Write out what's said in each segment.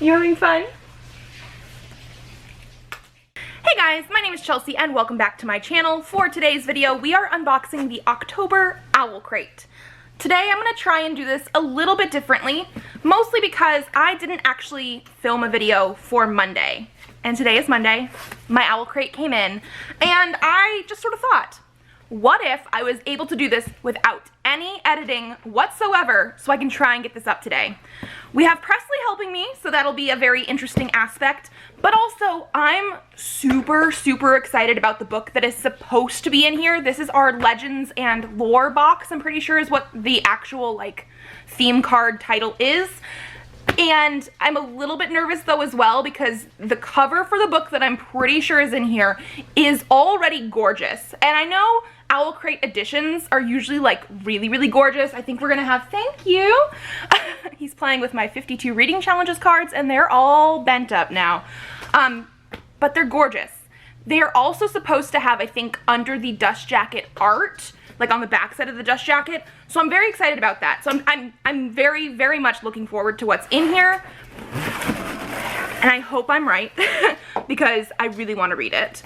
You having fun? Hey guys, my name is Chelsea and welcome back to my channel. For today's video, we are unboxing the October Owlcrate. Today I'm going to try and do this a little bit differently, mostly because I didn't actually film a video for Monday. And today is Monday, my Owlcrate came in, and I just sort of thought, what if I was able to do this without any editing whatsoever so I can try and get this up today? We have Presley helping me, so that'll be a very interesting aspect, but also I'm super excited about the book that is supposed to be in here. This is our Legends and Lore box, I'm pretty sure is what the actual like theme card title is. And I'm a little bit nervous though as well because the cover for the book that I'm pretty sure is in here is already gorgeous. And I know Owlcrate editions are usually like really gorgeous. I think we're gonna have, thank you. He's playing with my 52 reading challenges cards and they're all bent up now. But they're gorgeous. They are also supposed to have, I think, under the dust jacket art, like on the back side of the dust jacket. So I'm very excited about that. So I'm very much looking forward to what's in here. And I hope I'm right because I really want to read it.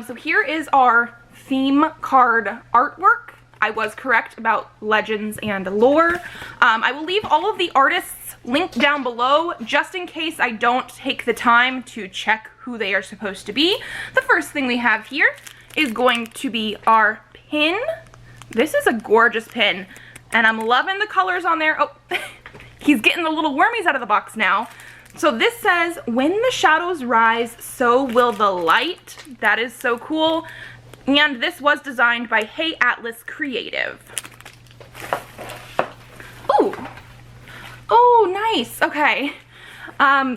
So here is our theme card artwork. I was correct about Legends and Lore. I will leave all of the artists linked down below just in case I don't take the time to check who they are supposed to be. The first thing we have here is going to be our pin. This is a gorgeous pin, and I'm loving the colors on there. Oh, he's getting the little wormies out of the box now. So this says, when the shadows rise, so will the light. That is so cool. And this was designed by Hey Atlas Creative. Ooh. Oh, nice. Okay.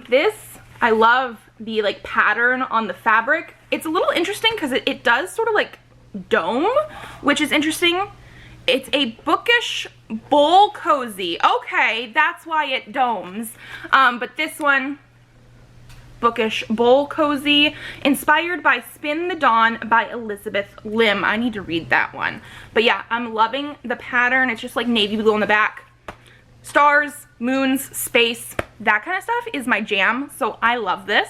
This, I love the like pattern on the fabric. It's a little interesting because it does sort of like dome, which is interesting. It's a bookish bowl cozy. Okay, that's why it domes. But this one, bookish bowl cozy, inspired by Spin the Dawn by Elizabeth Lim. I need to read that one. But yeah, I'm loving the pattern. It's just like navy blue on the back. Stars, moons, space, that kind of stuff is my jam, so I love this.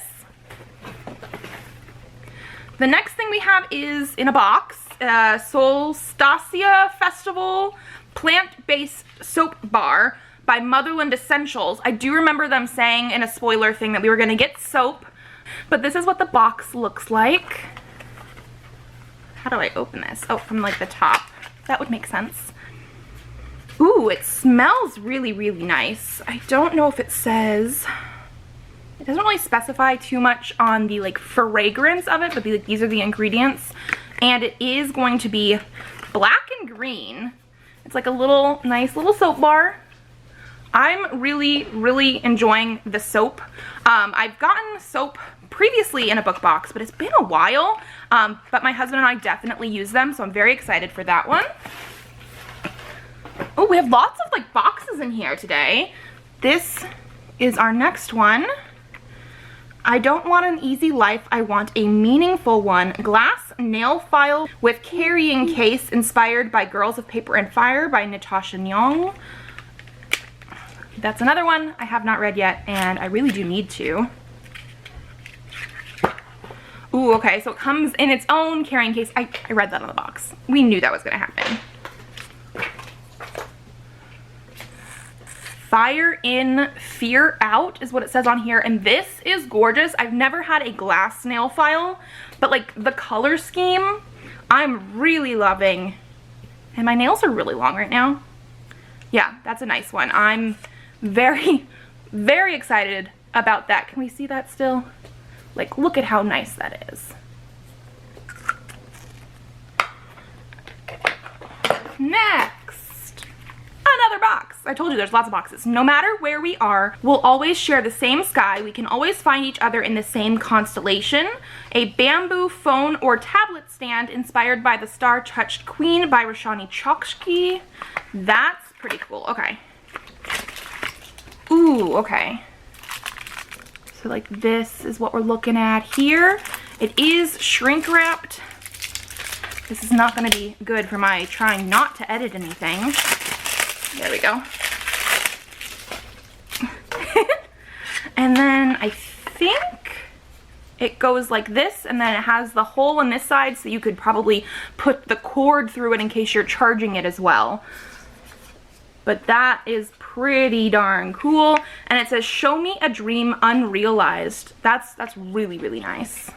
The next thing we have is in a box, Solstasia Festival plant-based soap bar by Motherland Essentials. I do remember them saying in a spoiler thing that we were going to get soap, but this is what the box looks like. How do I open this? Oh, from like the top. That would make sense. Ooh, it smells really nice. I don't know if it says, it doesn't really specify too much on the like fragrance of it, but these are the ingredients. And it is going to be black and green. It's like a little nice little soap bar. I'm really enjoying the soap. I've gotten soap previously in a book box, but it's been a while. But my husband and I definitely use them, so I'm very excited for that one. Oh, we have lots of like boxes in here today. This is our next one. I don't want an easy life, I want a meaningful one. Glass nail file with carrying case inspired by Girls of Paper and Fire by Natasha Nyong. That's another one I have not read yet, and I really do need to. Ooh, okay, so it comes in its own carrying case. I read that on the box. We knew that was gonna happen. Fire in, fear out is what it says on here, and this is gorgeous. I've never had a glass nail file, but like the color scheme, I'm really loving. And my nails are really long right now. Yeah, that's a nice one. I'm very excited about that. Can we see that still? Like, look at how nice that is. Next, another box. I told you there's lots of boxes. No matter where we are, we'll always share the same sky. We can always find each other in the same constellation. A bamboo phone or tablet stand inspired by the Star-Touched Queen by Roshani Chokshi. That's pretty cool. Okay. Ooh, okay. So like this is what we're looking at here. It is shrink wrapped. This is not going to be good for my trying not to edit anything. There we go. And then I think it goes like this, and then it has the hole on this side, so you could probably put the cord through it in case you're charging it as well. But that is pretty darn cool. And it says, "Show me a dream unrealized." That's really, really nice.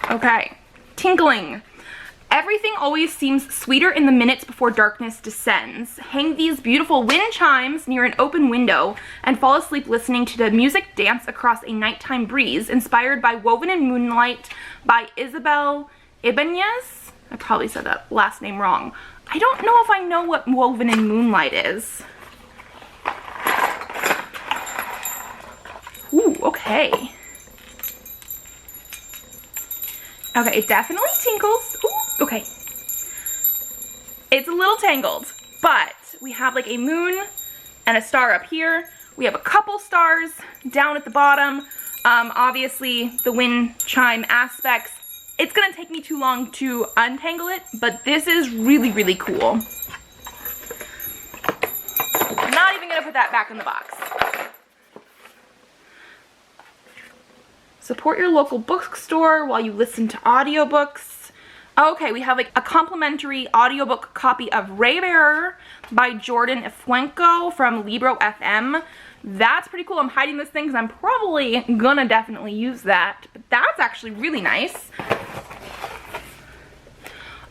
Okay, tinkling. Everything always seems sweeter in the minutes before darkness descends. Hang these beautiful wind chimes near an open window and fall asleep listening to the music dance across a nighttime breeze, inspired by Woven in Moonlight by Isabel Ibanez. I probably said that last name wrong. I don't know if I know what Woven in Moonlight is. Ooh, okay. Okay, it definitely tinkles. Ooh, okay. It's a little tangled, but we have like a moon and a star up here. We have a couple stars down at the bottom. Obviously, the wind chime aspects. It's gonna take me too long to untangle it, but this is really, really cool. I'm not even gonna put that back in the box. Support your local bookstore while you listen to audiobooks. Okay, we have like a complimentary audiobook copy of Raybearer by Jordan Ifuenco from Libro FM. That's pretty cool. I'm hiding this thing because I'm probably gonna definitely use that. But that's actually really nice.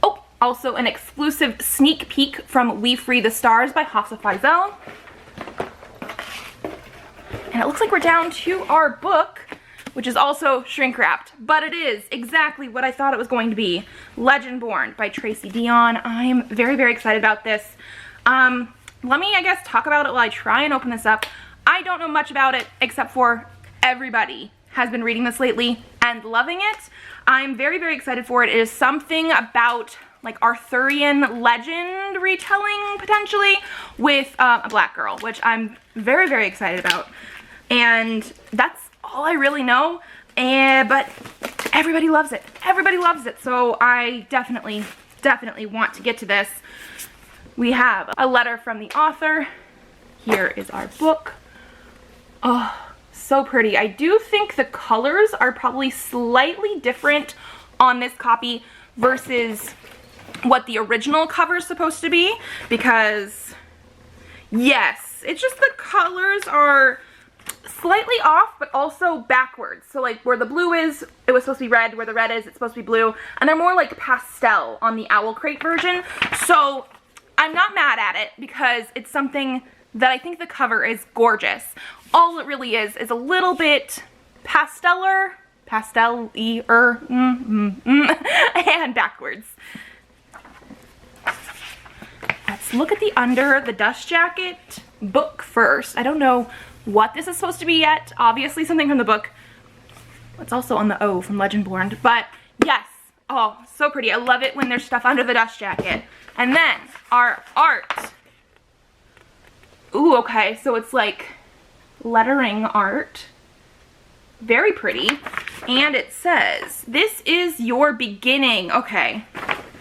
Oh, also an exclusive sneak peek from We Free the Stars by Hafsa Faisal. And it looks like we're down to our book, which is also shrink wrapped, but it is exactly what I thought it was going to be. Legendborn by Tracy Deonn. I'm very, very excited about this. Let me, I guess, talk about it while I try and open this up. I don't know much about it except for everybody has been reading this lately and loving it. I'm very, very excited for it. It is something about like Arthurian legend retelling, potentially, with a black girl, which I'm very, very excited about. And that's all I really know, but everybody loves it. Everybody loves it, so I definitely want to get to this. We have a letter from the author. Here is our book. Oh, so pretty. I do think the colors are probably slightly different on this copy versus what the original cover is supposed to be, because yes, it's just the colors are slightly off, but also backwards. So like where the blue is, it was supposed to be red. Where the red is, it's supposed to be blue. And they're more like pastel on the Owlcrate version. So I'm not mad at it because it's something that I think the cover is gorgeous. All it really is a little bit pasteller, pastel-y-er, and backwards. Let's look at the under the dust jacket book first. I don't know what this is supposed to be yet. Obviously something from the book. It's also on the O from Legendborn. But yes, oh, so pretty. I love it when there's stuff under the dust jacket. And then our art. Ooh, okay, so it's like lettering art. Very pretty. And it says, "This is your beginning." Okay,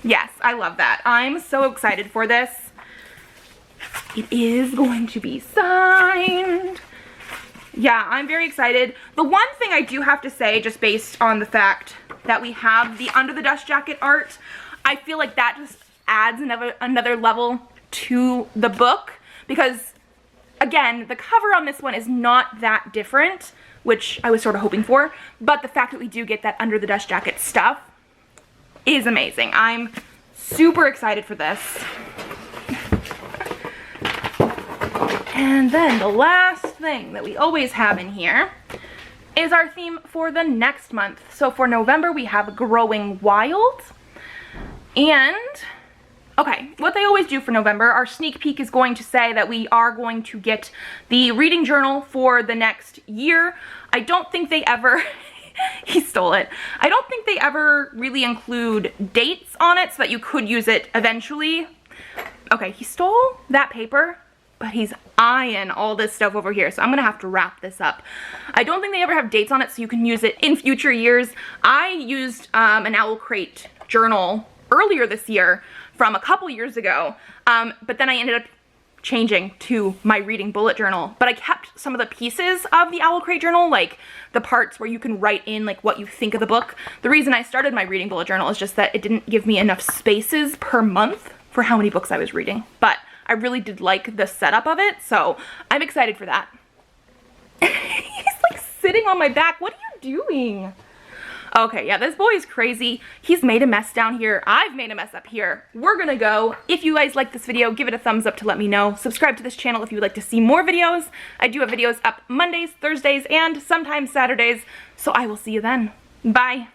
yes, I love that. I'm so excited for this. It is going to be signed. Yeah, I'm very excited. The one thing I do have to say, just based on the fact that we have the under the dust jacket art, I feel like that just adds another level to the book, because again, the cover on this one is not that different, which I was sort of hoping for, but the fact that we do get that under the dust jacket stuff is amazing. I'm super excited for this. And then the last thing that we always have in here is our theme for the next month. So for November, we have Growing Wild. And, okay, what they always do for November, our sneak peek is going to say that we are going to get the reading journal for the next year. I don't think they ever, he stole it. I don't think they ever really include dates on it so that you could use it eventually. Okay, he stole that paper, but he's eyeing all this stuff over here, so I'm gonna have to wrap this up. I don't think they ever have dates on it so you can use it in future years. I used an Owlcrate journal earlier this year from a couple years ago, but then I ended up changing to my reading bullet journal, but I kept some of the pieces of the Owlcrate journal, like the parts where you can write in like what you think of the book. The reason I started my reading bullet journal is just that it didn't give me enough spaces per month for how many books I was reading, but I really did like the setup of it, so I'm excited for that. He's like sitting on my back. What are you doing? Okay, yeah, this boy is crazy. He's made a mess down here. I've made a mess up here. We're gonna go. If you guys like this video, give it a thumbs up to let me know. Subscribe to this channel if you would like to see more videos. I do have videos up Mondays, Thursdays, and sometimes Saturdays, so I will see you then. Bye.